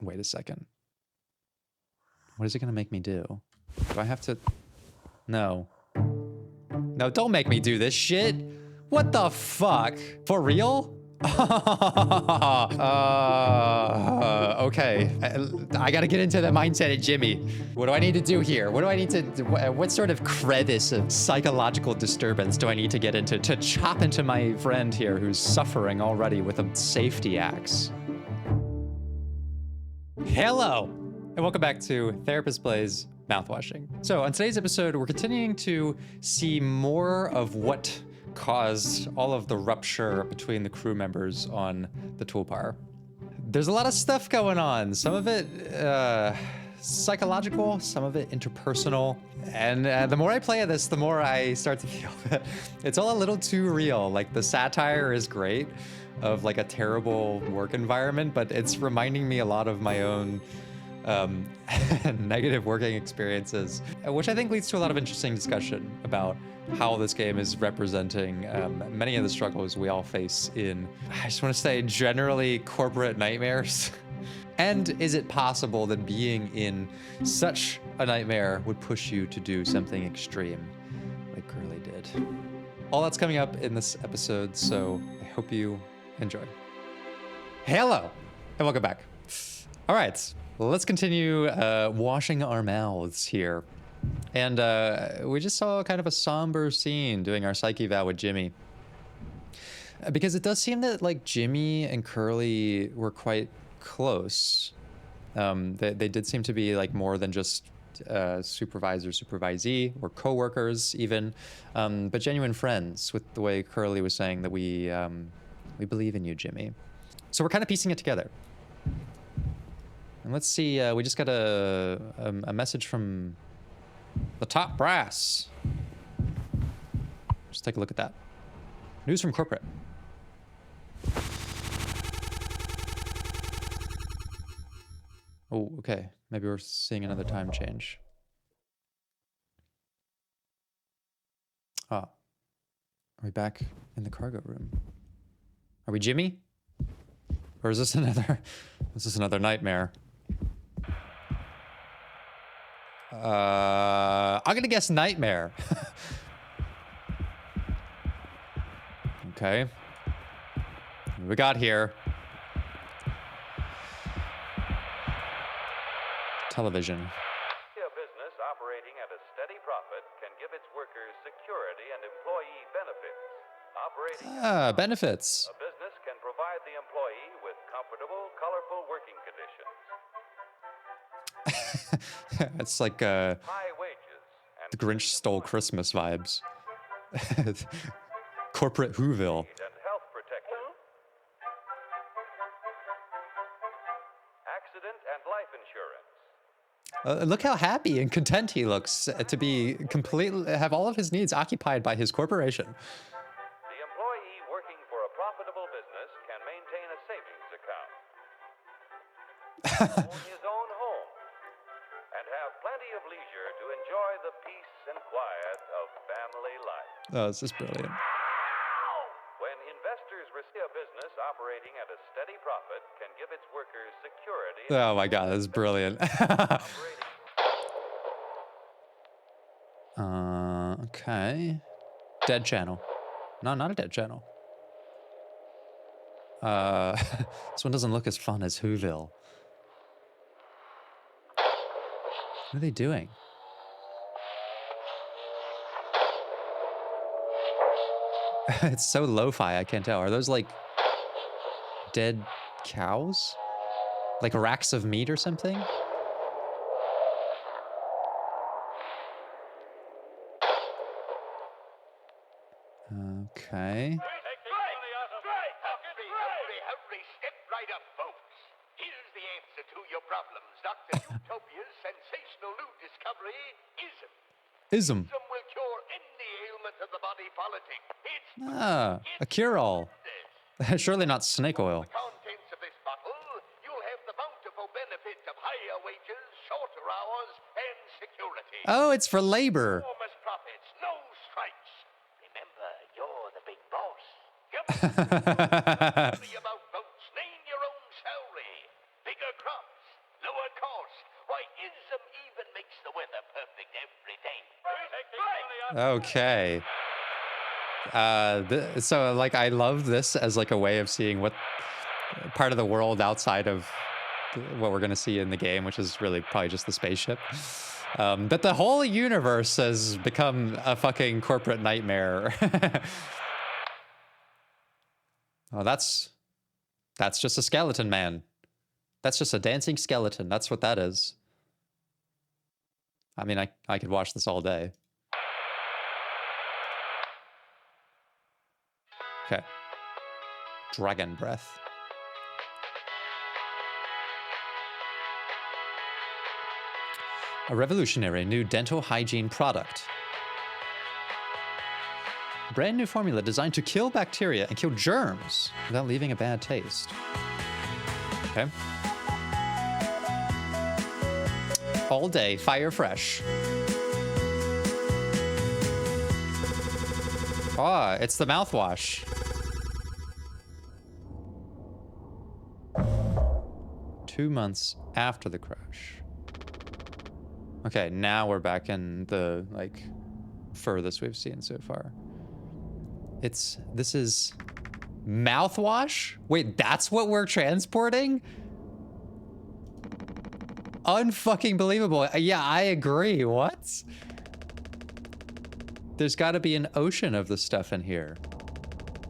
Wait a second. What is it gonna make me do? Do I have to? No. No, don't make me do this shit. What the fuck? For real? Okay. I gotta get into the mindset of Jimmy. What do I need to do here? What do I need to, what sort of crevice of psychological disturbance do I need to get into to chop into my friend here who's suffering already with a safety axe? Hello, and welcome back to Therapist Plays Mouthwashing. So on today's episode, we're continuing to see more of what caused all of the rupture between the crew members on the Tulpar. There's a lot of stuff going on. Some of it psychological, some of it interpersonal. And the more I play this, the more I start to feel that it's all a little too real. Like the satire is great of like a terrible work environment, but it's reminding me a lot of my own negative working experiences, which I think leads to a lot of interesting discussion about how this game is representing many of the struggles we all face in, I just want to say, generally corporate nightmares. And is it possible that being in such a nightmare would push you to do something extreme like Curly did? All that's coming up in this episode, so I hope you enjoy. Hello, and welcome back. All right, let's continue washing our mouths here. And we just saw kind of a somber scene doing our psyche eval with Jimmy. Because it does seem that like Jimmy and Curly were quite close. They did seem to be like more than just supervisor, supervisee, or co-workers even, but genuine friends, with the way Curly was saying that we believe in you, Jimmy. So we're kind of piecing it together. And let's see, we just got a message from the top brass. Just take a look at that. News from corporate. Oh, okay. Maybe we're seeing another time change. Ah. Are we back in the cargo room? Are we Jimmy? Or is this another nightmare? I'm gonna guess nightmare. Okay. What we got here? Television. A business operating at a steady profit can give its workers security and employee benefits. Operating Benefits. a business can provide the employee with comfortable, colorful working conditions. It's like High wages and the Grinch Stole Christmas vibes. Corporate Whoville. and health protection. Accident and life insurance. Look how happy and content he looks to be completely have all of his needs occupied by his corporation. The employee working for a profitable business can maintain a savings account, own his own home, and have plenty of leisure to enjoy the peace and quiet of family life. Oh, this is brilliant. When investors receive a business operating at a steady profit can give its workers security. Oh my god, this is brilliant. Okay. Dead channel. No, not a dead channel. This one doesn't look as fun as Whoville. What are they doing? It's so lo-fi, I can't tell. Are those like dead cows? Like racks of meat or something? Okay. Hurry, step right up, folks. Here's the answer to your problems. Dr. Utopia's sensational new discovery, ISM. Ism. ISM will cure any ailment of the body politic. It's A cure-all. Surely not snake oil. the contents of this bottle. You'll have the bountiful benefit of higher wages, shorter hours, and security. Oh, it's for labor. Enormous profits, no strikes. Remember, you're the big boss. Yep. Worry about votes, name your own salary. Bigger crops, lower cost. Why, ISM even makes the weather perfect every day. Okay. So like I love this as like a way of seeing what part of the world outside of what we're gonna see in the game, which is really probably just the spaceship. But the whole universe has become a fucking corporate nightmare. Oh, that's just a skeleton, man. That's just a dancing skeleton. That's what that is. I mean, I could watch this all day. Okay. Dragon breath. A revolutionary new dental hygiene product. Brand new formula designed to kill bacteria and kill germs without leaving a bad taste. Okay. All day, fire fresh. Ah, it's the mouthwash. Two months after the crash. Okay, now we're back in the, like, furthest we've seen so far. This is mouthwash? Wait, that's what we're transporting? Unfucking believable. Yeah, I agree. What? There's got to be an ocean of this stuff in here.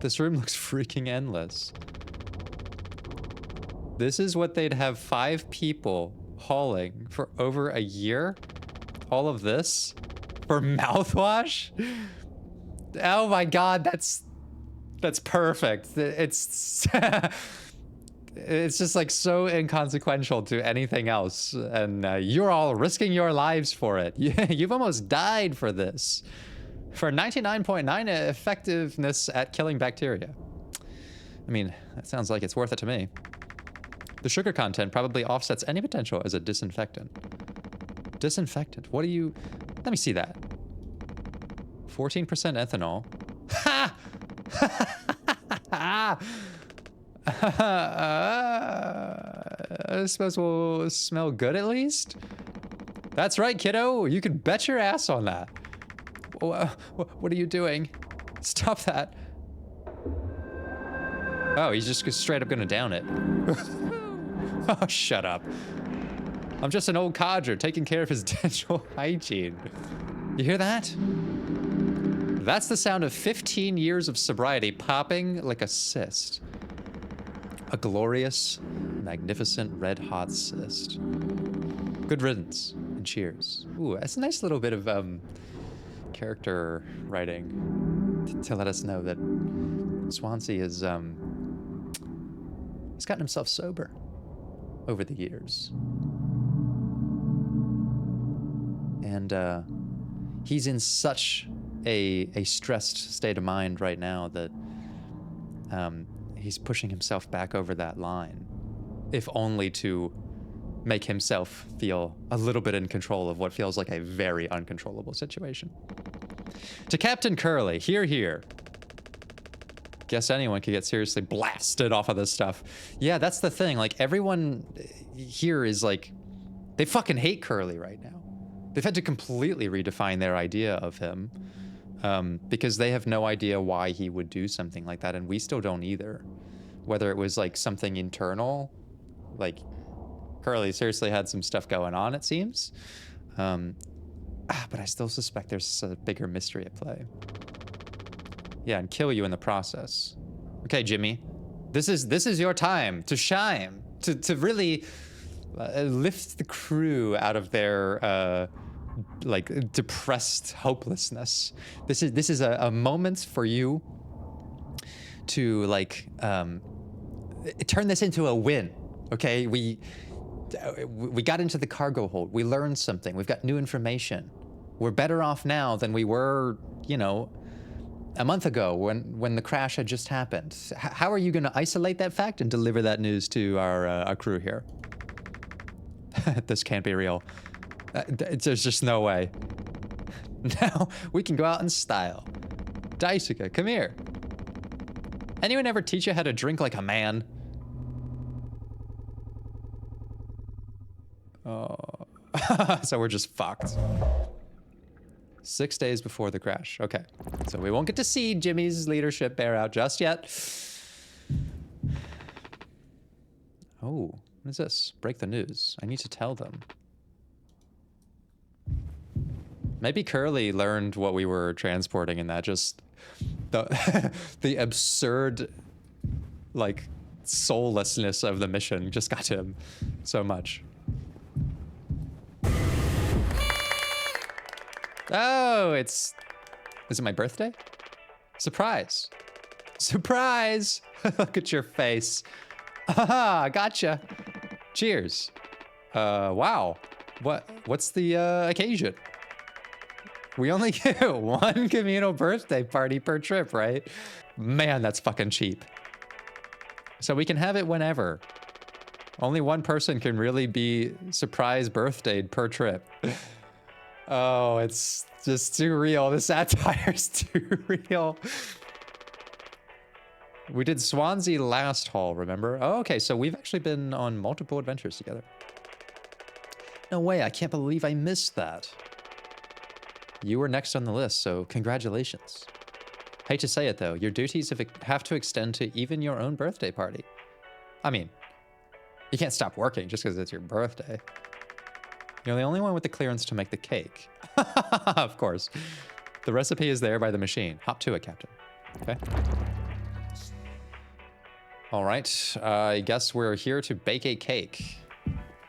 This room looks freaking endless. This is what they'd have 5 people hauling for over a year? All of this? For mouthwash? Oh my god, that's perfect. It's it's just like so inconsequential to anything else, and you're all risking your lives for it. You've almost died for this. For 99.9 effectiveness at killing bacteria. I mean, that sounds like it's worth it to me. The sugar content probably offsets any potential as a disinfectant. Disinfectant? What do you... Let me see that. 14% ethanol. Ha! I suppose we'll smell good at least? That's right, kiddo. You can bet your ass on that. What are you doing? Stop that. Oh, he's just straight up gonna down it. Oh, shut up. I'm just an old codger taking care of his dental hygiene. You hear that? That's the sound of 15 years of sobriety popping like a cyst. A glorious, magnificent, red-hot cyst. Good riddance and cheers. Ooh, that's a nice little bit of character writing to let us know that Swansea is he's gotten himself sober over the years. And he's in such a stressed state of mind right now that he's pushing himself back over that line, if only to make himself feel a little bit in control of what feels like a very uncontrollable situation. To Captain Curly, hear, hear. Guess anyone could get seriously blasted off of this stuff. Yeah, that's the thing. Like, everyone here is like, they fucking hate Curly right now. They've had to completely redefine their idea of him because they have no idea why he would do something like that, and we still don't either. Whether it was like something internal, like Curly seriously had some stuff going on, it seems. But I still suspect there's a bigger mystery at play. Yeah, and kill you in the process. Okay, Jimmy, this is your time to shine, to really lift the crew out of their like depressed hopelessness. This is a moment for you to like turn this into a win. Okay, we got into the cargo hold. We learned something. We've got new information. We're better off now than we were, you know, a month ago when the crash had just happened. How are you going to isolate that fact and deliver that news to our crew here? This can't be real. There's just no way. Now we can go out in style. Daisuke, come here. Anyone ever teach you how to drink like a man? Oh. So we're just fucked. 6 days before the crash. Okay. So we won't get to see Jimmy's leadership bear out just yet. Oh, what is this? Break the news. I need to tell them. Maybe Curly learned what we were transporting in that just the the absurd like soullessness of the mission just got to him so much. Oh, is it my birthday? Surprise. Surprise! Look at your face. Haha, gotcha. Cheers. Wow. What's the occasion? We only get one communal birthday party per trip, right? Man, that's fucking cheap. So we can have it whenever. Only one person can really be surprise birthdayed per trip. Oh, it's just too real. The satire's too real. We did Swansea last haul, remember? Oh, okay, so we've actually been on multiple adventures together. No way, I can't believe I missed that. You were next on the list, so congratulations. Hate to say it though, your duties have to extend to even your own birthday party. I mean, you can't stop working just because it's your birthday. You're the only one with the clearance to make the cake. Of course. The recipe is there by the machine. Hop to it, Captain. Okay. All right, I guess we're here to bake a cake.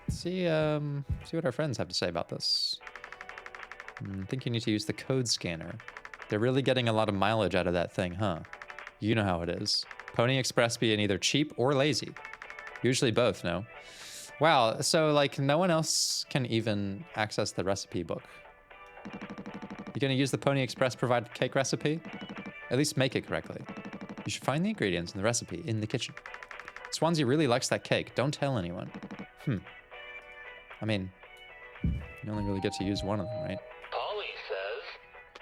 Let's see what our friends have to say about this. I think you need to use the code scanner. They're really getting a lot of mileage out of that thing, huh? You know how it is. Pony Express being either cheap or lazy. Usually both, no? Wow, so like no one else can even access the recipe book. You gonna use the Pony Express provided cake recipe? At least make it correctly. You should find the ingredients in the recipe in the kitchen. Swansea really likes that cake. Don't tell anyone. I mean, you only really get to use one of them, right? Polly says,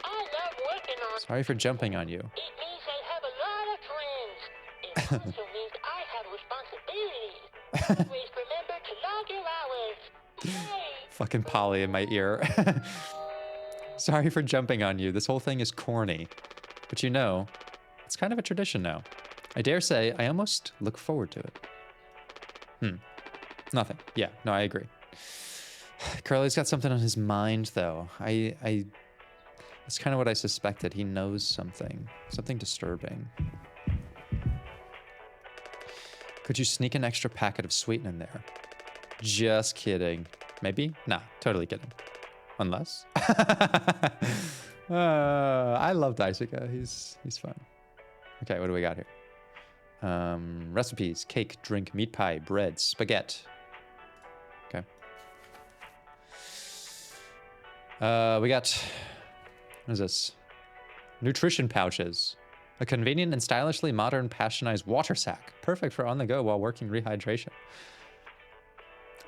I love working on. Sorry for jumping on you. It means I have a lot of friends. It also means I have responsibilities. Always remember to log your hours. Yay. Fucking Polly in my ear. Sorry for jumping on you. This whole thing is corny. But you know, it's kind of a tradition now. I dare say I almost look forward to it. Nothing. Yeah, no, I agree. Curly's got something on his mind, though. That's kind of what I suspected. He knows something. Something disturbing. Could you sneak an extra packet of sweet in there? Just kidding. Maybe? Nah, totally kidding. Unless? I love Daisuke. He's fun. Okay, what do we got here? Recipes: cake, drink, meat pie, bread, spaghetti. Okay. We got, what is this? Nutrition pouches. A convenient and stylishly modern passionized water sack. Perfect for on the go while working rehydration.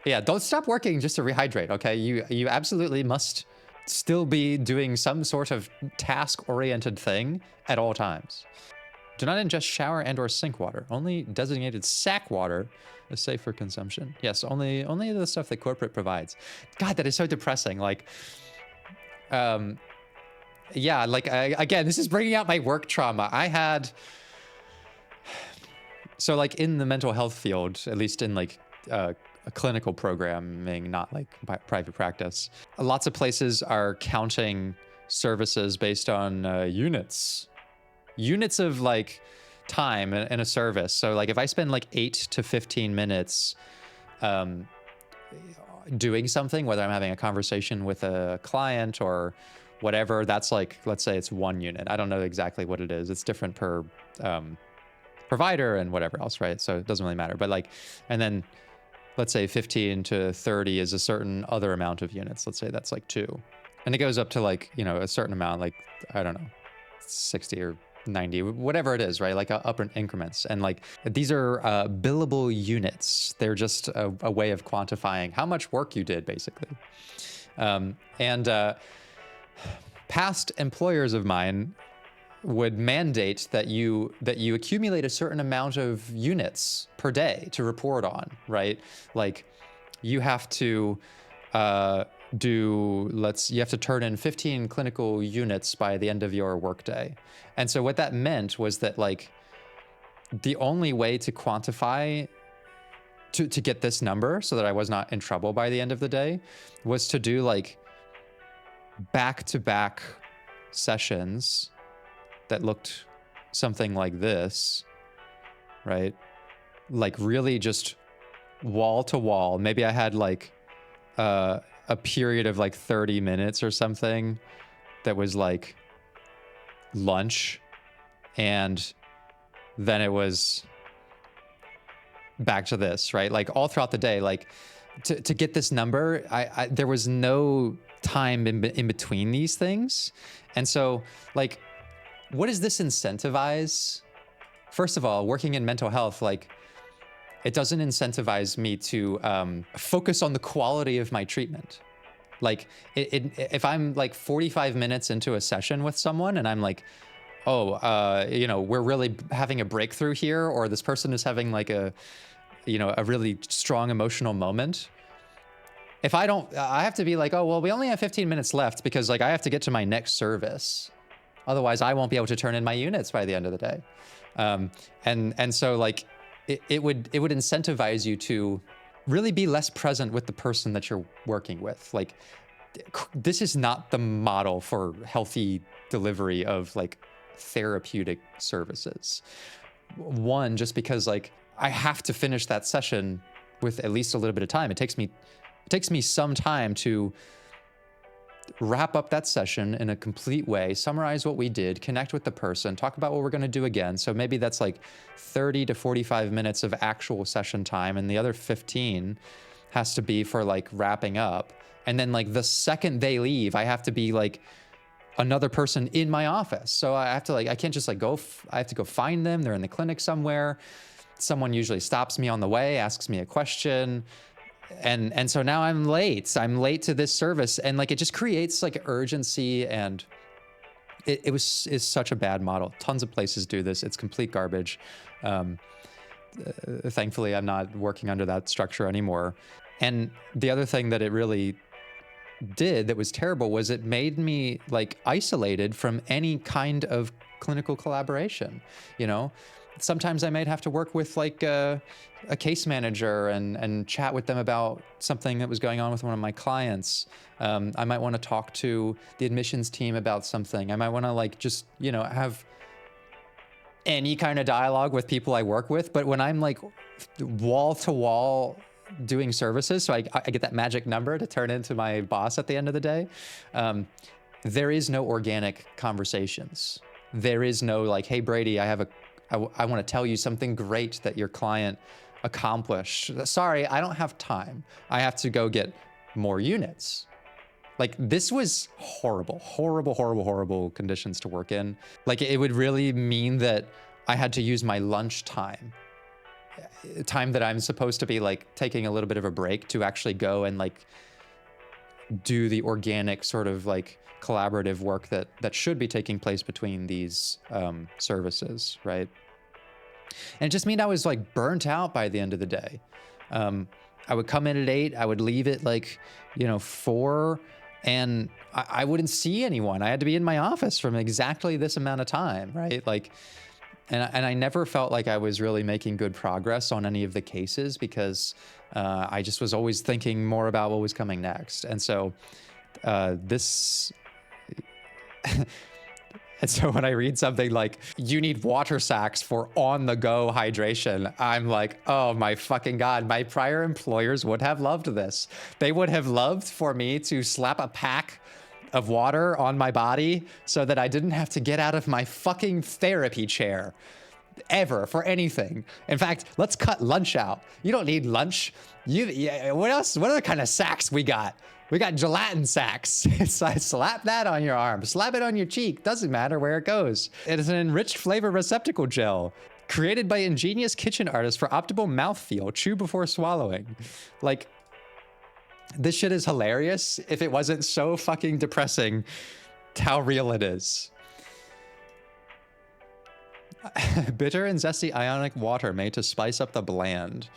Yeah, don't stop working just to rehydrate, okay? You absolutely must still be doing some sort of task-oriented thing at all times. Do not ingest shower and or sink water. Only designated sack water is safe for consumption. Yes, only the stuff that corporate provides. God, that is so depressing. Like, yeah, like, again, this is bringing out my work trauma. I had, so like in the mental health field, at least in like a clinical programming, not like private practice, lots of places are counting services based on units of like time in a service. So like if I spend like 8 to 15 minutes doing something, whether I'm having a conversation with a client or whatever, that's like, let's say it's 1 unit. I don't know exactly what it is. It's different per provider and whatever else, right? So it doesn't really matter. But like, and then let's say 15 to 30 is a certain other amount of units. Let's say that's like 2. And it goes up to like, you know, a certain amount, like, I don't know, 60 or 90, whatever it is, right? Like upper increments. And like, these are billable units. They're just a way of quantifying how much work you did, basically. Past employers of mine would mandate that you accumulate a certain amount of units per day to report on, right? Like you have to you have to turn in 15 clinical units by the end of your workday. And so what that meant was that like the only way to quantify to get this number so that I was not in trouble by the end of the day was to do like back-to-back sessions that looked something like this, right? Like really just wall to wall. Maybe I had like a period of like 30 minutes or something that was like lunch, and then it was back to this, right? Like all throughout the day, like to get this number, there was no time in between these things. And so like, what does this incentivize? First of all, working in mental health, like it doesn't incentivize me to focus on the quality of my treatment. Like if I'm like 45 minutes into a session with someone and I'm like, oh, you know, we're really having a breakthrough here, or this person is having like a really strong emotional moment. If I don't, I have to be like, oh, well, we only have 15 minutes left because like I have to get to my next service. Otherwise I won't be able to turn in my units by the end of the day. And so like it would incentivize you to really be less present with the person that you're working with. Like this is not the model for healthy delivery of like therapeutic services. One, just because like I have to finish that session with at least a little bit of time. It takes me some time to wrap up that session in a complete way, summarize what we did, connect with the person, talk about what we're going to do again. So maybe that's like 30 to 45 minutes of actual session time, and the other 15 has to be for like wrapping up. And then like the second they leave, I have to be like another person in my office. So I have to like, I can't just like go, I have to go find them. They're in the clinic somewhere. Someone usually stops me on the way, asks me a question. And so now I'm late to this service, and like it just creates like urgency, and is such a bad model. Tons of places do this. It's complete garbage. Thankfully I'm not working under that structure anymore. And the other thing that it really did that was terrible was it made me like isolated from any kind of clinical collaboration. You know, sometimes I might have to work with like a case manager and chat with them about something that was going on with one of my clients. I might want to talk to the admissions team about something. I might want to like just, you know, have any kind of dialogue with people I work with. But when I'm like wall to wall doing services, so I get that magic number to turn into my boss at the end of the day, there is no organic conversations. There is no like, hey Brady, I want to tell you something great that your client accomplished. Sorry, I don't have time. I have to go get more units. Like this was horrible, horrible, horrible, horrible conditions to work in. Like it would really mean that I had to use my lunch time that I'm supposed to be like taking a little bit of a break to actually go and like do the organic sort of like collaborative work that should be taking place between these services, right? And it just mean I was like burnt out by the end of the day. I would come in at 8, I would leave at like, 4, and I wouldn't see anyone. I had to be in my office from exactly this amount of time, right? Like, and I never felt like I was really making good progress on any of the cases because I just was always thinking more about what was coming next. And so this... And so when I read something like, you need water sacks for on-the-go hydration, I'm like, oh my fucking God, my prior employers would have loved this. They would have loved for me to slap a pack of water on my body so that I didn't have to get out of my fucking therapy chair ever for anything. In fact, let's cut lunch out. You don't need lunch. What else? What other kind of sacks we got? We got gelatin sacks. Slap that on your arm. Slap it on your cheek. Doesn't matter where it goes. It is an enriched flavor receptacle gel created by ingenious kitchen artists for optimal mouthfeel. Chew before swallowing. Like, this shit is hilarious if it wasn't so fucking depressing how real it is. Bitter and zesty ionic water made to spice up the bland.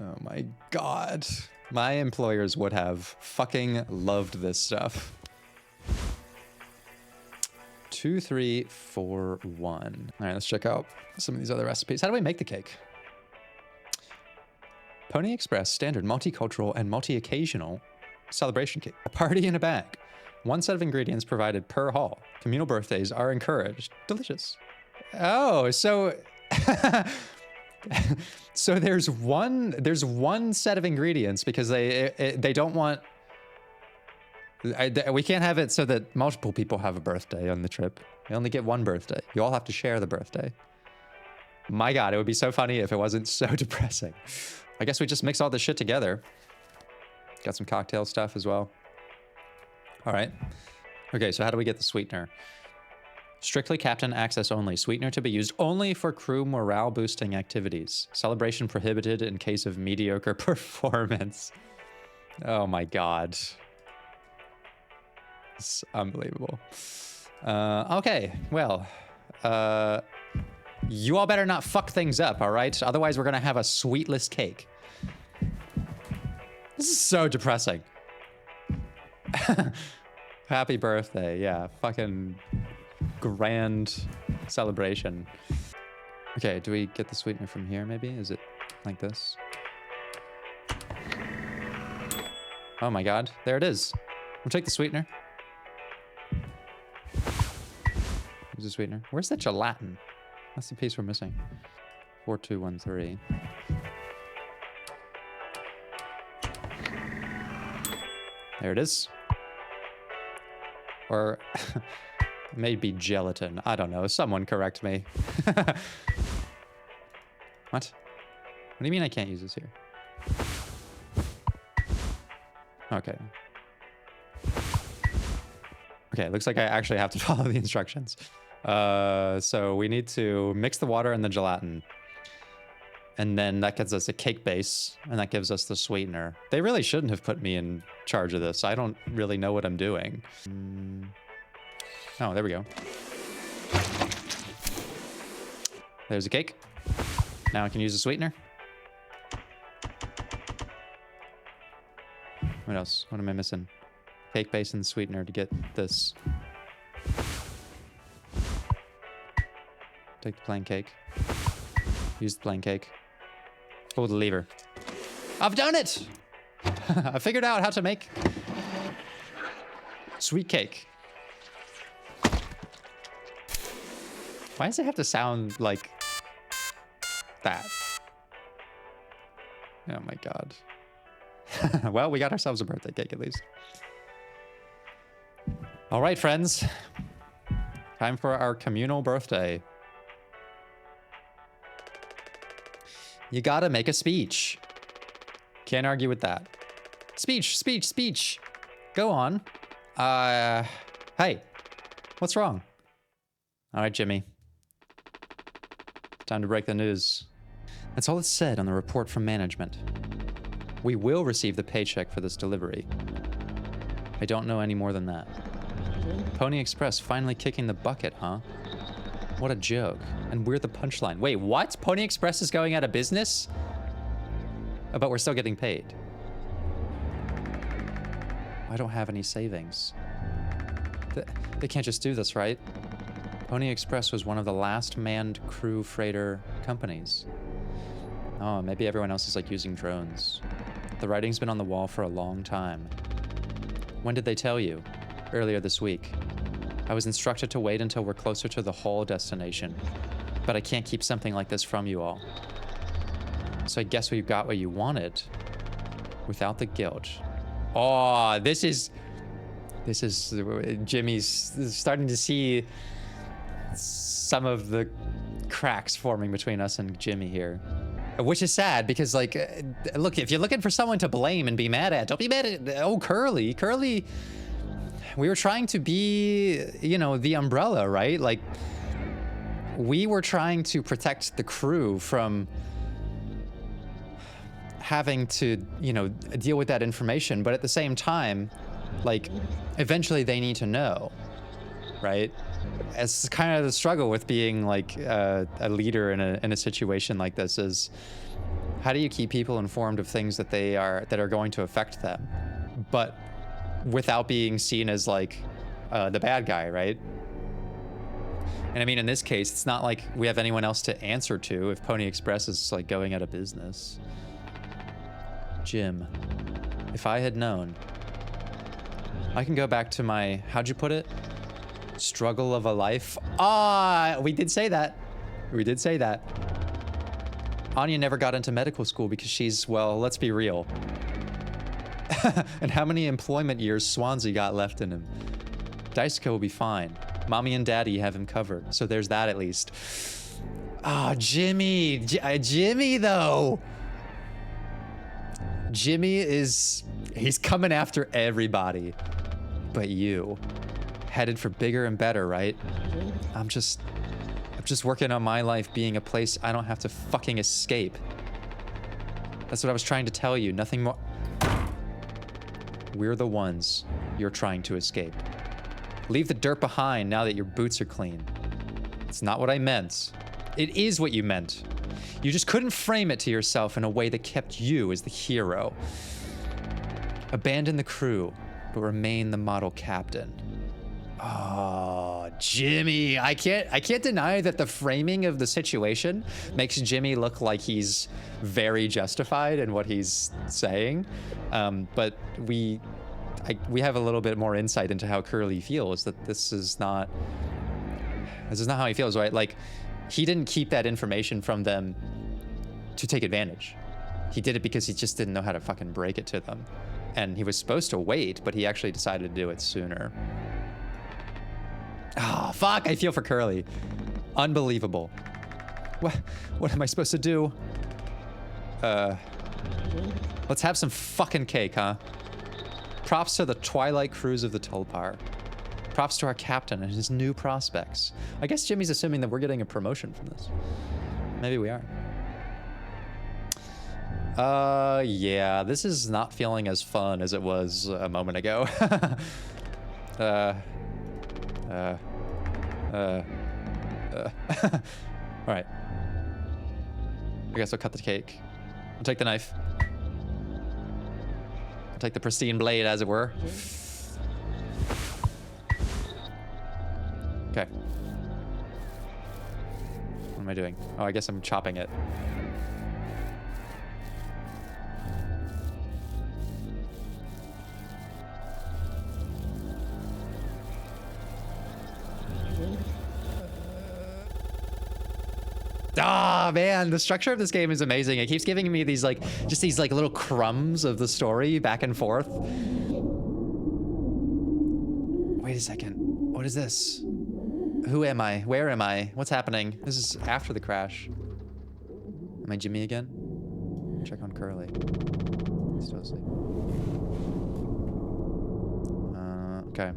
Oh my God. My employers would have fucking loved this stuff. 2, 3, 4, 1. All right, let's check out some of these other recipes. How do we make the cake? Pony Express, standard, multicultural, and multi-occasional celebration cake. A party in a bag. One set of ingredients provided per hall. Communal birthdays are encouraged. Delicious. Oh, so so there's one set of ingredients because they don't want. We can't have it so that multiple people have a birthday on the trip. You only get one birthday. You all have to share the birthday. My God, it would be so funny if it wasn't so depressing. I guess we just mix all this shit together. Got some cocktail stuff as well. All right. Okay, so how do we get the sweetener? Strictly captain access only. Sweetener to be used only for crew morale boosting activities. Celebration prohibited in case of mediocre performance. Oh my God. It's unbelievable. Okay, well, you all better not fuck things up, all right? Otherwise, we're gonna have a sweetless cake. This is so depressing. Happy birthday, yeah, fucking grand celebration. Okay, do we get the sweetener from here, maybe? Is it like this? Oh my God, there it is. We'll take the sweetener. Where's the sweetener? Where's the gelatin? That's the piece we're missing. 4, 2, 1, 3. There it is. Or maybe gelatin. I don't know. Someone correct me. What? What do you mean I can't use this here? Okay. Okay, looks like I actually have to follow the instructions. So we need to mix the water and the gelatin. And then that gives us a cake base, and that gives us the sweetener. They really shouldn't have put me in charge of this. I don't really know what I'm doing. Oh, there we go. There's a cake. Now I can use the sweetener. What else? What am I missing? Cake base and sweetener to get this. Take the plain cake. Use the plain cake. Pull the lever. I've done it! I figured out how to make sweet cake. Why does it have to sound like that? Oh my God. Well, we got ourselves a birthday cake at least. All right, friends. Time for our communal birthday. You gotta make a speech. Can't argue with that. Speech, speech, speech. Go on. Hey, what's wrong? All right, Jimmy. Time to break the news. That's all it said on the report from management. We will receive the paycheck for this delivery. I don't know any more than that. Pony Express finally kicking the bucket, huh? What a joke. And we're the punchline. Wait, what? Pony Express is going out of business? Oh, but we're still getting paid. I don't have any savings. They can't just do this, right? Pony Express was one of the last manned crew freighter companies. Oh, maybe everyone else is like using drones. The writing's been on the wall for a long time. When did they tell you? Earlier this week. I was instructed to wait until we're closer to the whole destination, but I can't keep something like this from you all. So I guess we got what you wanted, without the guilt. Oh, this is Jimmy's starting to see some of the cracks forming between us and Jimmy here. Which is sad because, like, look, if you're looking for someone to blame and be mad at, don't be mad at, oh, Curly. Curly, we were trying to be, you know, the umbrella, right? Like, we were trying to protect the crew from having to, you know, deal with that information. But at the same time, like, eventually they need to know, right? It's kind of the struggle with being like a leader in a situation like this is How do you keep people informed of things that are going to affect them, but without being seen as like the bad guy, right? And I mean, in this case, it's not like we have anyone else to answer to if Pony Express is like going out of business. Jim, if I had known. I can go back to my, how'd you put it? Struggle of a life. Ah, we did say that. We did say that. Anya never got into medical school because she's, well, let's be real. And how many employment years Swansea got left in him? Daisuke will be fine. Mommy and Daddy have him covered, so there's that at least. Ah, Jimmy. Jimmy, though. Jimmy is... he's coming after everybody. But you. Headed for bigger and better, right? I'm just working on my life being a place I don't have to fucking escape. That's what I was trying to tell you, nothing more. We're the ones you're trying to escape. Leave the dirt behind now that your boots are clean. It's not what I meant. It is what you meant. You just couldn't frame it to yourself in a way that kept you as the hero. Abandon the crew, but remain the model captain. Oh, Jimmy. I can't deny that the framing of the situation makes Jimmy look like he's very justified in what he's saying. But we have a little bit more insight into how Curly feels, that this is not how he feels, right? Like, he didn't keep that information from them to take advantage. He did it because he just didn't know how to fucking break it to them. And he was supposed to wait, but he actually decided to do it sooner. Ah, oh, fuck, I feel for Curly. Unbelievable. What am I supposed to do? Let's have some fucking cake, huh? Props to the Twilight Cruise of the Tulpar. Props to our captain and his new prospects. I guess Jimmy's assuming that we're getting a promotion from this. Maybe we are. Yeah, this is not feeling as fun as it was a moment ago. All right. I guess I'll cut the cake. I'll take the knife. I'll take the pristine blade, as it were. Okay. What am I doing? Oh, I guess I'm chopping it. Ah, man, the structure of this game is amazing. It keeps giving me these just these little crumbs of the story back and forth. Wait a second. What is this? Who am I? Where am I? What's happening? This is after the crash. Am I Jimmy again? Check on Curly. He's still asleep. Okay.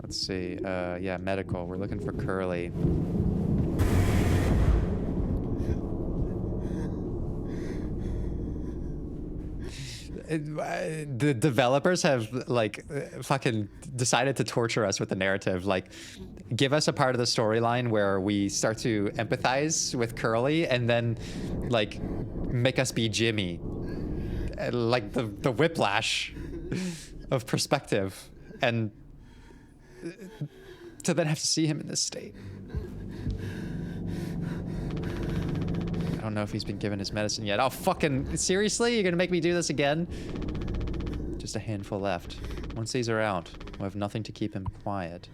Let's see. Yeah, medical. We're looking for Curly. The developers have fucking decided to torture us with the narrative. Like, give us a part of the storyline where we start to empathize with Curly, and then make us be Jimmy. Like the whiplash of perspective, and to then have to see him in this state. I don't know if he's been given his medicine yet. Oh, fucking seriously? You're gonna make me do this again? Just a handful left. Once these are out, we'll have nothing to keep him quiet.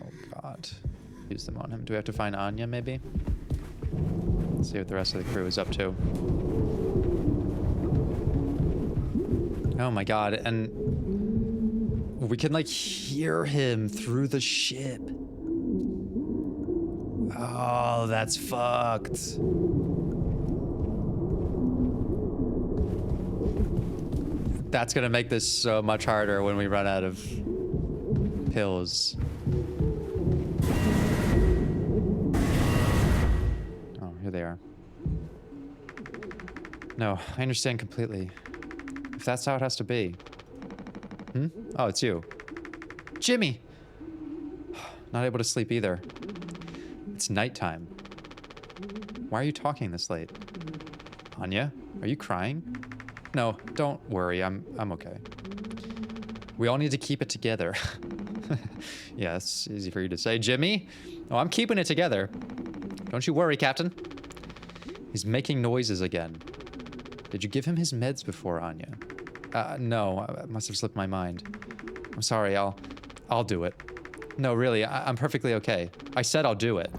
Oh god. Use them on him. Do we have to find Anya, maybe? Let's see what the rest of the crew is up to. Oh my god, and we can hear him through the ship. Oh, that's fucked. That's gonna make this so much harder when we run out of pills. Oh, here they are. No, I understand completely. If that's how it has to be. Oh, it's you. Jimmy! Not able to sleep either. It's nighttime. Why are you talking this late? Anya, are you crying? No, don't worry. I'm okay. We all need to keep it together. Yeah, it's easy for you to say. Jimmy? Oh, I'm keeping it together. Don't you worry, Captain. He's making noises again. Did you give him his meds before, Anya? No, I must have slipped my mind. I'm sorry, I'll do it. No, really, I'm perfectly okay. I said I'll do it.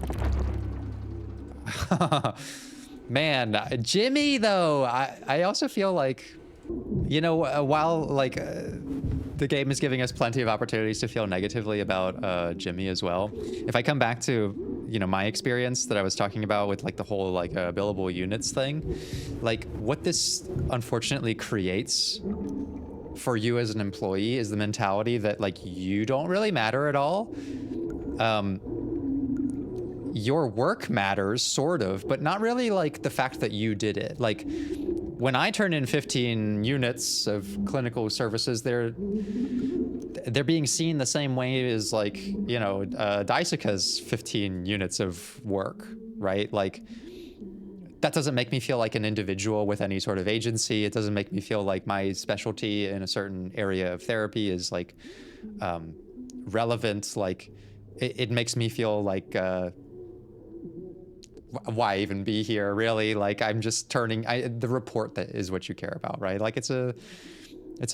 Man, Jimmy, though, I also feel like, you know, while, like, the game is giving us plenty of opportunities to feel negatively about Jimmy as well. If I come back to, you know, my experience that I was talking about with, like, the whole, like, billable units thing, like, what this unfortunately creates for you as an employee is the mentality that, like, you don't really matter at all. Your work matters, sort of, but not really, like, the fact that you did it. Like, when I turn in 15 units of clinical services, they're being seen the same way as, like, you know, Daisuka's 15 units of work, right? Like, that doesn't make me feel like an individual with any sort of agency. It doesn't make me feel like my specialty in a certain area of therapy is, like, relevant. Like, it makes me feel like, why even be here, really? Like, I'm just turning, the report that is what you care about, right? Like, it's a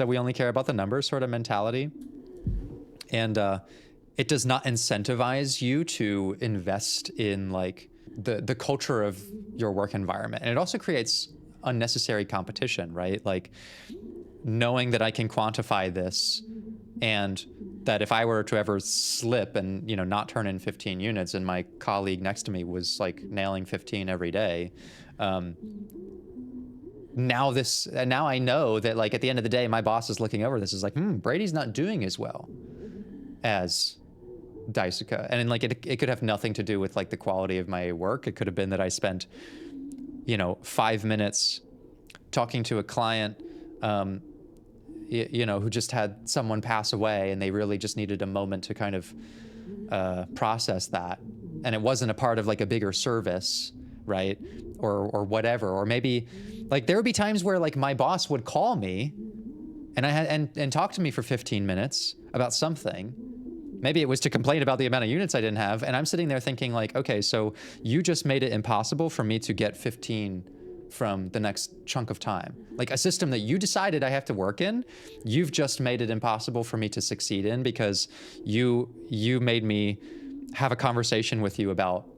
we only care about the numbers sort of mentality. And it does not incentivize you to invest in, like, the culture of your work environment. And it also creates unnecessary competition, right? Like, knowing that I can quantify this, and that if I were to ever slip and, you know, not turn in 15 units and my colleague next to me was, like, nailing 15 every day, now I know that, like, at the end of the day, my boss is looking over this, is like, Brady's not doing as well as Daisuka. And, like, it could have nothing to do with, like, the quality of my work. It could have been that I spent, you know, 5 minutes talking to a client, you know, who just had someone pass away, and they really just needed a moment to kind of process that. And it wasn't a part of, like, a bigger service, right? Or whatever. Or maybe, like, there would be times where, like, my boss would call me and talk to me for 15 minutes about something. Maybe it was to complain about the amount of units I didn't have. And I'm sitting there thinking, like, okay, so you just made it impossible for me to get 15 from the next chunk of time. Like, a system that you decided I have to work in, you've just made it impossible for me to succeed in, because you made me have a conversation with you about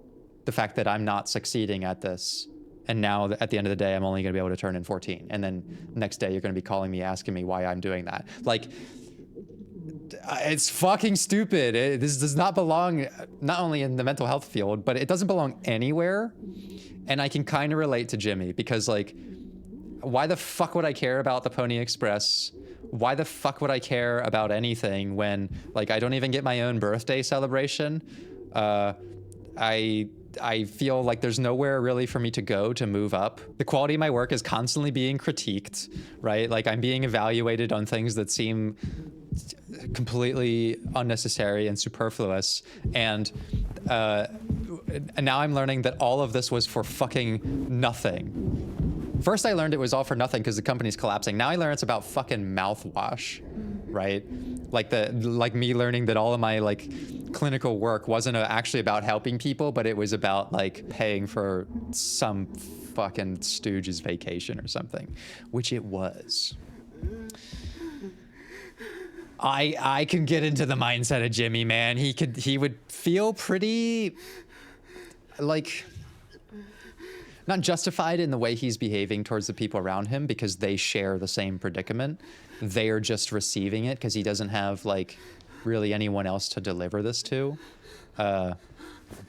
the fact that I'm not succeeding at this. And now at the end of the day, I'm only going to be able to turn in 14. And then next day you're going to be calling me, asking me why I'm doing that. Like, it's fucking stupid. This does not belong, not only in the mental health field, but it doesn't belong anywhere. And I can kind of relate to Jimmy, because, like, why the fuck would I care about the Pony Express? Why the fuck would I care about anything when, like, I don't even get my own birthday celebration? I feel like there's nowhere really for me to go to move up. The quality of my work is constantly being critiqued, right? Like, I'm being evaluated on things that seem completely unnecessary and superfluous. And now I'm learning that all of this was for fucking nothing. First I learned it was all for nothing because the company's collapsing. Now I learn it's about fucking mouthwash, right? Like me learning that all of my, like, clinical work wasn't actually about helping people, but it was about, like, paying for some fucking stooge's vacation or something, which it was. I can get into the mindset of Jimmy, man. He would feel pretty, like, not justified in the way he's behaving towards the people around him, because they share the same predicament. They are just receiving it because he doesn't have, like, really anyone else to deliver this to.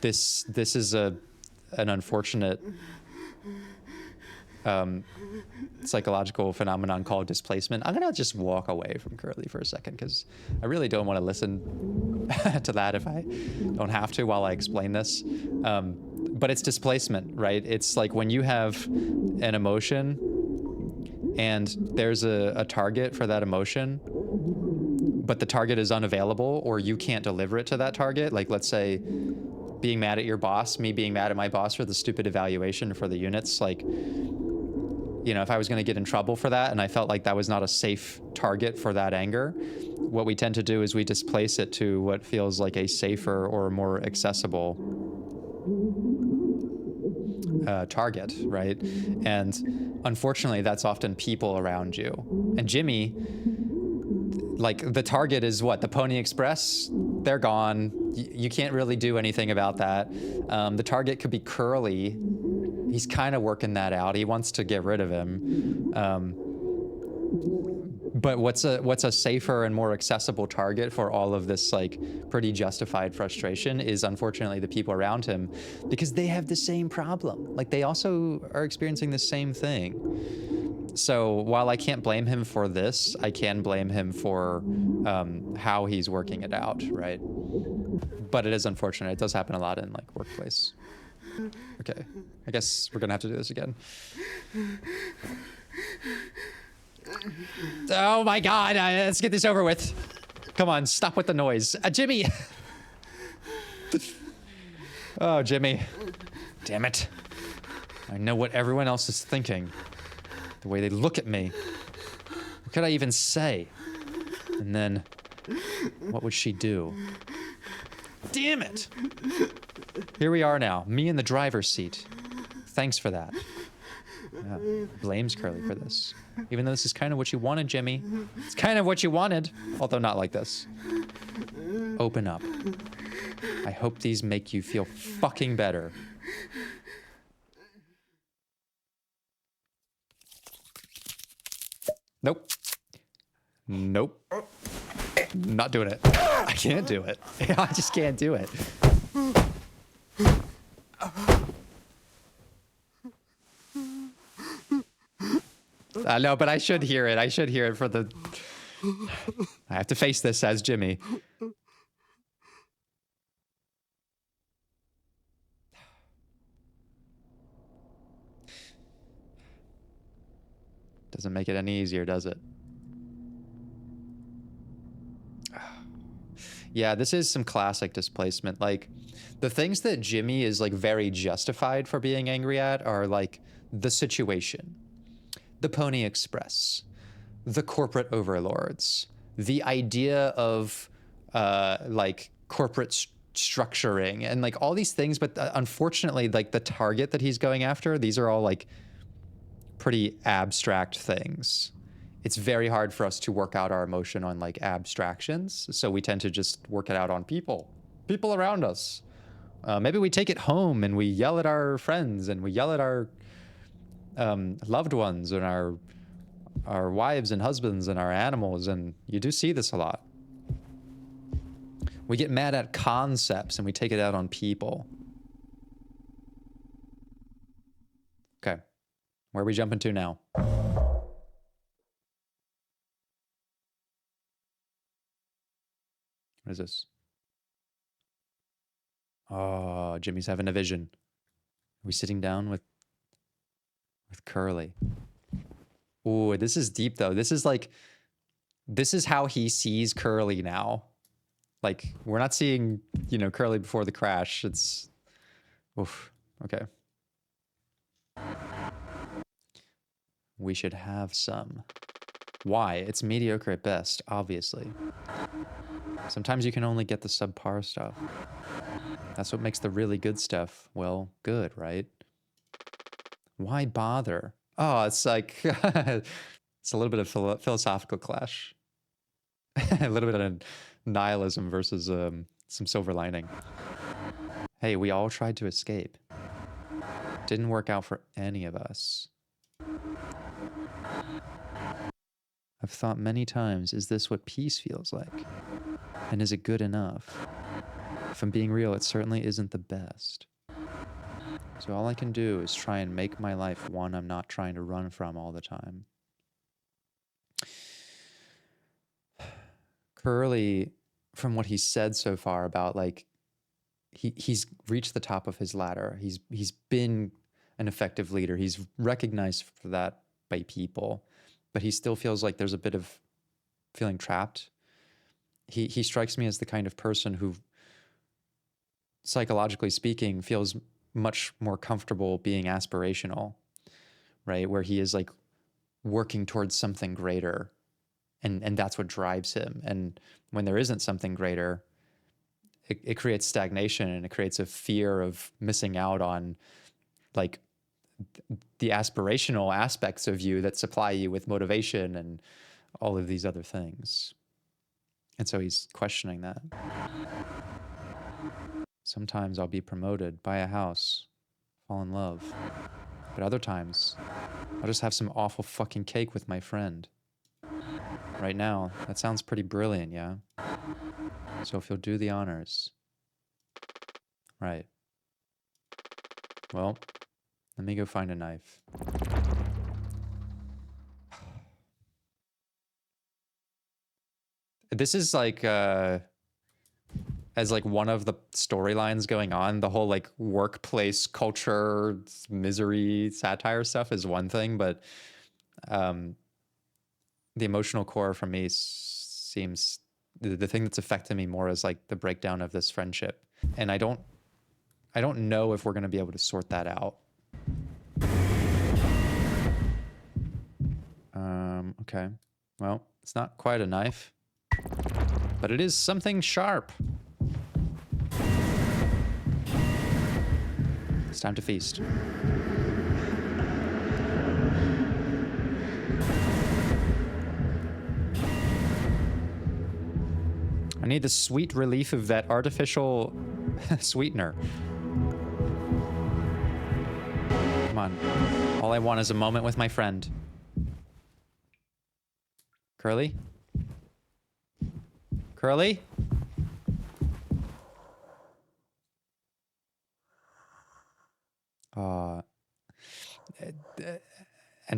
This is an unfortunate psychological phenomenon called displacement. I'm gonna just walk away from Curly for a second, because I really don't want to listen to that if I don't have to while I explain this. But it's displacement, right? It's like when you have an emotion and there's a target for that emotion, but the target is unavailable or you can't deliver it to that target. Like, let's say being mad at your boss, me being mad at my boss for the stupid evaluation for the units, like, you know, if I was going to get in trouble for that and I felt like that was not a safe target for that anger, what we tend to do is we displace it to what feels like a safer or more accessible target, right? And unfortunately, that's often people around you. And Jimmy, like, the target is what? The Pony Express? They're gone. You can't really do anything about that. The target could be Curly. He's kind of working that out. He wants to get rid of him. But what's a safer and more accessible target for all of this, like, pretty justified frustration is unfortunately the people around him, because they have the same problem. Like, they also are experiencing the same thing. So while I can't blame him for this, I can blame him for how he's working it out, right? But it is unfortunate. It does happen a lot in, like, workplace. Okay, I guess we're gonna have to do this again. Oh my God, let's get this over with. Come on, stop with the noise. Jimmy! Oh, Jimmy. Damn it. I know what everyone else is thinking. The way they look at me. What could I even say? And then, what would she do? Damn it! Here we are now, me in the driver's seat. Thanks for that. Yeah, blames Curly for this. Even though this is kind of what you wanted, Jimmy. It's kind of what you wanted, although not like this. Open up. I hope these make you feel fucking better. Nope. Nope. Not doing it. I can't do it. I just can't do it. No, but I should hear it. I should hear it for the... I have to face this as Jimmy. Doesn't make it any easier, does it? Yeah, this is some classic displacement. Like, the things that Jimmy is, like, very justified for being angry at are, like, the situation, the Pony Express, the corporate overlords, the idea of, like, corporate structuring, and, like, all these things. But unfortunately, like, the target that he's going after, these are all, like, pretty abstract things. It's very hard for us to work out our emotion on, like, abstractions. So we tend to just work it out on people around us. Maybe we take it home and we yell at our friends and we yell at our loved ones and our wives and husbands and our animals. And you do see this a lot. We get mad at concepts and we take it out on people. Okay. Where are we jumping to now? What is this? Oh, Jimmy's having a vision. Are we sitting down with Curly? Ooh, this is deep though. This is like, this is how he sees Curly now. Like, we're not seeing, you know, Curly before the crash. It's, oof, okay. We should have some. Why? It's mediocre at best, obviously. Sometimes you can only get the subpar stuff. That's what makes the really good stuff, well, good, right? Why bother? Oh, it's like, it's a little bit of philosophical clash. A little bit of nihilism versus some silver lining. Hey, we all tried to escape. Didn't work out for any of us. I've thought many times, is this what peace feels like? And is it good enough? If I'm being real, it certainly isn't the best. So all I can do is try and make my life one I'm not trying to run from all the time. Curly, from what he's said so far about, like, he's reached the top of his ladder. He's been an effective leader. He's recognized for that by people, but he still feels like there's a bit of feeling trapped. he strikes me as the kind of person who, psychologically speaking, feels much more comfortable being aspirational, right? Where he is like working towards something greater, and that's what drives him. And when there isn't something greater, it creates stagnation, and it creates a fear of missing out on like the aspirational aspects of you that supply you with motivation and all of these other things. And so he's questioning that. Sometimes I'll be promoted, buy a house, fall in love. But other times, I'll just have some awful fucking cake with my friend. Right now, that sounds pretty brilliant, yeah? So if you'll do the honors. Right. Well, let me go find a knife. This is like, as like one of the storylines going on, the whole like workplace culture, misery, satire stuff is one thing, but the emotional core for me seems, the thing that's affecting me more is like the breakdown of this friendship. And I don't know if we're going to be able to sort that out. Okay. Well, it's not quite a knife, but it is something sharp. It's time to feast. I need the sweet relief of that artificial sweetener. Come on. All I want is a moment with my friend. Curly? Curly? And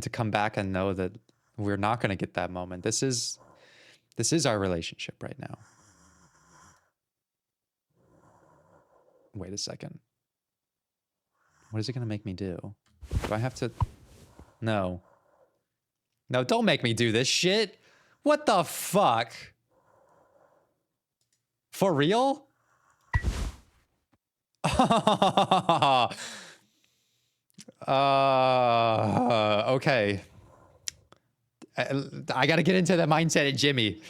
to come back and know that we're not going to get that moment. This is our relationship right now. Wait a second. What is it going to make me do? Do I have to... No. No, don't make me do this shit. What the fuck? For real? Okay. I gotta get into the mindset of Jimmy.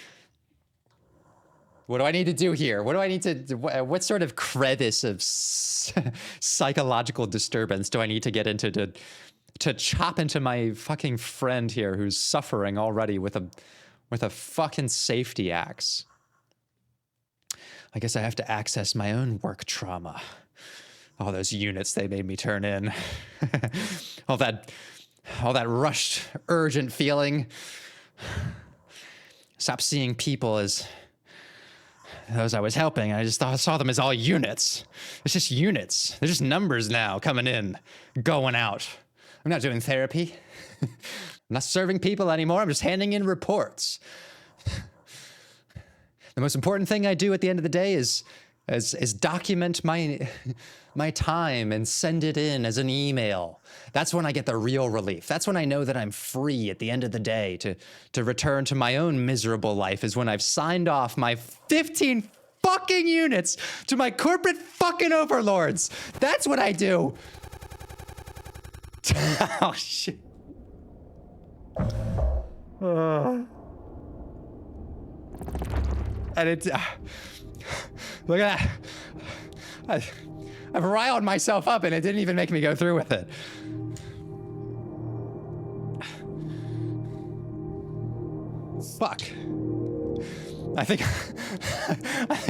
What do I need to do here? What do I need to do? What sort of crevice of psychological disturbance do I need to get into to chop into my fucking friend here who's suffering already with a fucking safety axe? I guess I have to access my own work trauma. All those units they made me turn in. all that rushed, urgent feeling. Stop seeing people as those I was helping. I just saw them as all units. It's just units. They're just numbers now coming in, going out. I'm not doing therapy. I'm not serving people anymore. I'm just handing in reports. The most important thing I do at the end of the day is document my time and send it in as an email. That's when I get the real relief. That's when I know that I'm free at the end of the day to return to my own miserable life, is when I've signed off my 15 fucking units to my corporate fucking overlords. That's what I do. Oh, shit. And it's... look at that. I've riled myself up and it didn't even make me go through with it. Fuck. I think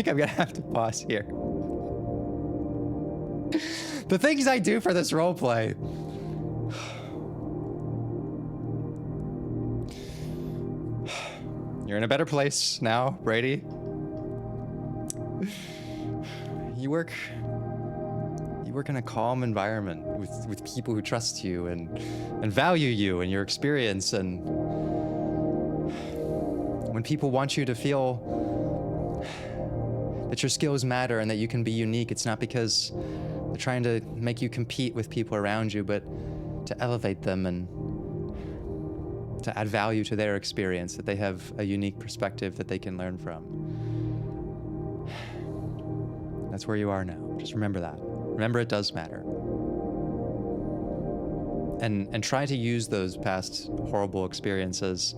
I'm gonna have to pause here. The things I do for this roleplay. You're in a better place now, Brady. You work in a calm environment with people who trust you and value you and your experience, and when people want you to feel that your skills matter and that you can be unique, it's not because they're trying to make you compete with people around you, but to elevate them and to add value to their experience, that they have a unique perspective that they can learn from. That's where you are now. Just remember that. Remember it does matter. And try to use those past horrible experiences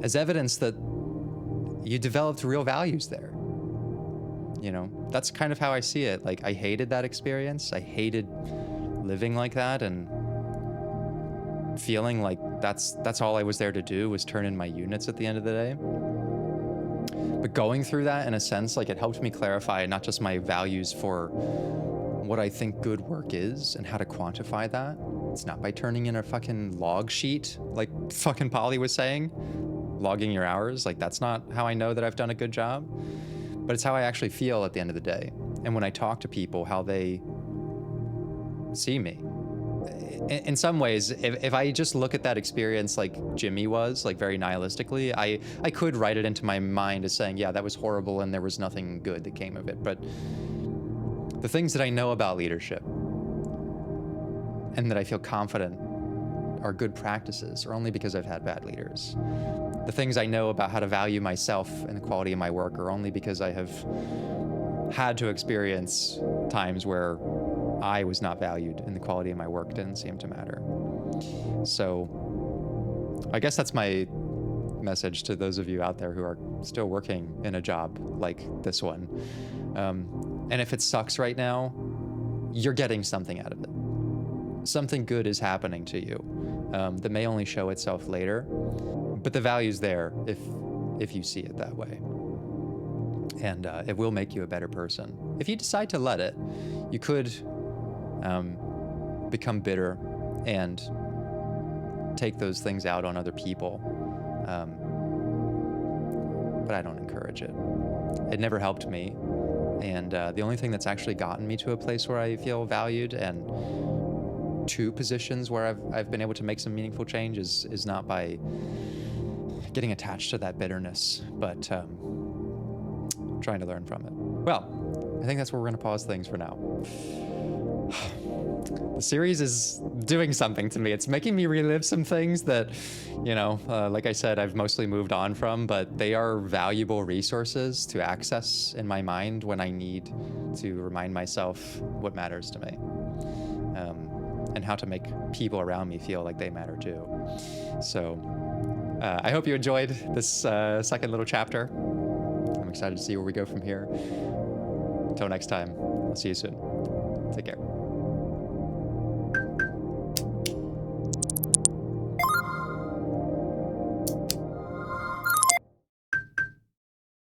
as evidence that you developed real values there. You know, that's kind of how I see it. Like, I hated that experience. I hated living like that and feeling like that's all I was there to do, was turn in my units at the end of the day. But going through that, in a sense, like, it helped me clarify not just my values for what I think good work is and how to quantify that. It's not by turning in a fucking log sheet, like fucking Polly was saying, logging your hours. Like, that's not how I know that I've done a good job. But it's how I actually feel at the end of the day. And when I talk to people, how they see me. In some ways, if I just look at that experience like Jimmy was, like very nihilistically, I could write it into my mind as saying, yeah, that was horrible and there was nothing good that came of it. But the things that I know about leadership and that I feel confident are good practices are only because I've had bad leaders. The things I know about how to value myself and the quality of my work are only because I have had to experience times where I was not valued and the quality of my work didn't seem to matter. So I guess that's my message to those of you out there who are still working in a job like this one. And if it sucks right now, you're getting something out of it. Something good is happening to you that may only show itself later, but the value's there if you see it that way. And it will make you a better person. If you decide to let it, you could become bitter and take those things out on other people. But I don't encourage it. It never helped me. And the only thing that's actually gotten me to a place where I feel valued and to positions where I've been able to make some meaningful change is not by getting attached to that bitterness, but trying to learn from it. Well, I think that's where we're going to pause things for now. The series is doing something to me. It's making me relive some things that, you know, like I said, I've mostly moved on from, but they are valuable resources to access in my mind when I need to remind myself what matters to me. And how to make people around me feel like they matter too. So I hope you enjoyed this second little chapter. I'm excited to see where we go from here. Until next time, I'll see you soon. Take care.